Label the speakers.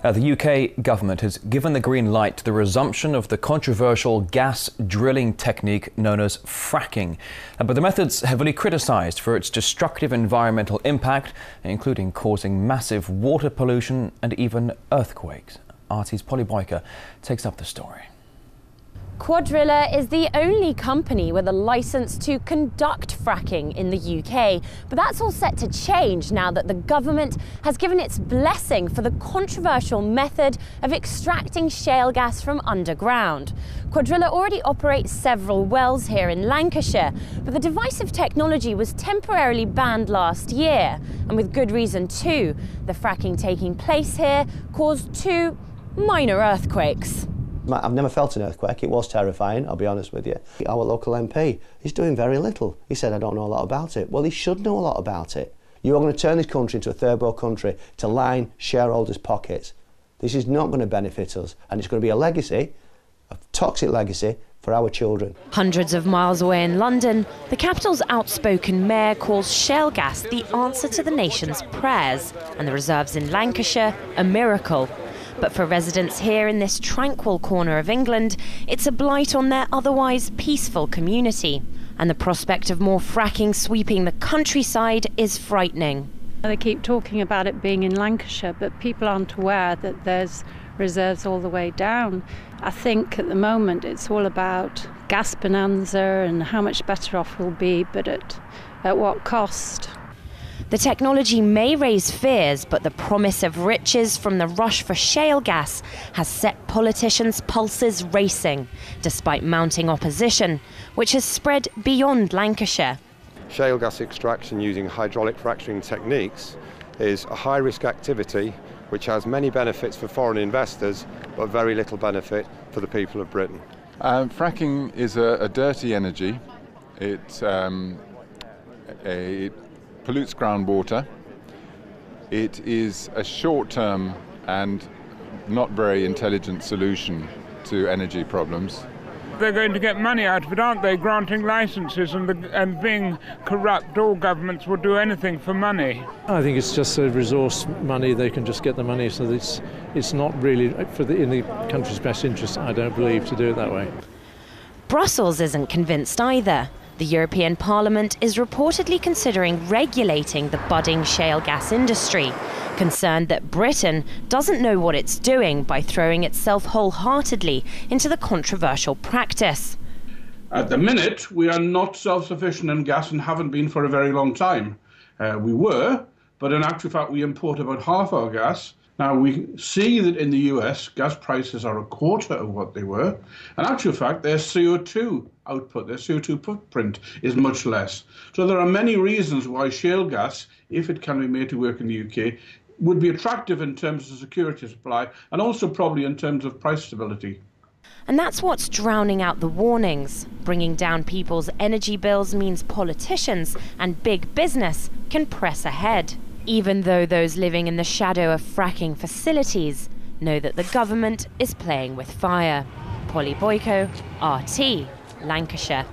Speaker 1: The UK government has given the green light to the resumption of the controversial gas drilling technique known as fracking. But the method's heavily criticised for its destructive environmental impact, including causing massive water pollution and even earthquakes. RT's Polly Boyker takes up the story.
Speaker 2: Cuadrilla is the only company with a licence to conduct fracking in the UK. But that's all set to change now that the government has given its blessing for the controversial method of extracting shale gas from underground. Cuadrilla already operates several wells here in Lancashire, but the divisive technology was temporarily banned last year. And with good reason too. The fracking taking place here caused 2 minor earthquakes.
Speaker 3: I've never felt an earthquake. It was terrifying, I'll be honest with you. Our local MP, he's doing very little. He said, I don't know a lot about it. Well, he should know a lot about it. You are going to turn this country into a third world country to line shareholders' pockets. This is not going to benefit us, and it's going to be a legacy, a toxic legacy, for our children.
Speaker 2: Hundreds of miles away in London, the capital's outspoken mayor calls shale gas the answer to the nation's prayers, and the reserves in Lancashire a miracle. But for residents here in this tranquil corner of England, it's a blight on their otherwise peaceful community. And the prospect of more fracking sweeping the countryside is frightening.
Speaker 4: They keep talking about it being in Lancashire, but people aren't aware that there's reserves all the way down. I think at the moment it's all about gas bonanza and how much better off we'll be, but at what cost?
Speaker 2: The technology may raise fears, but the promise of riches from the rush for shale gas has set politicians' pulses racing, despite mounting opposition, which has spread beyond Lancashire.
Speaker 5: Shale gas extraction using hydraulic fracturing techniques is a high-risk activity which has many benefits for foreign investors, but very little benefit for the people of Britain.
Speaker 6: Fracking is a dirty energy. It pollutes groundwater. It is a short-term and not very intelligent solution to energy problems.
Speaker 7: They're going to get money out of it, aren't they? Granting licences and being corrupt. All governments will do anything for money.
Speaker 8: I think it's just a resource money. They can just get the money, so it's not really in the country's best interest, I don't believe, to do it that way.
Speaker 2: Brussels isn't convinced either. The European Parliament is reportedly considering regulating the budding shale gas industry, concerned that Britain doesn't know what it's doing by throwing itself wholeheartedly into the controversial practice.
Speaker 9: At the minute, we are not self-sufficient in gas and haven't been for a very long time. We were, but in actual fact, we import about half our gas. Now, we see that in the US, gas prices are a quarter of what they were. In actual fact, their CO2 output, their CO2 footprint is much less. So there are many reasons why shale gas, if it can be made to work in the UK, would be attractive in terms of security of supply and also probably in terms of price stability.
Speaker 2: And that's what's drowning out the warnings. Bringing down people's energy bills means politicians and big business can press ahead, even though those living in the shadow of fracking facilities know that the government is playing with fire. Polly Boyko, RT, Lancashire.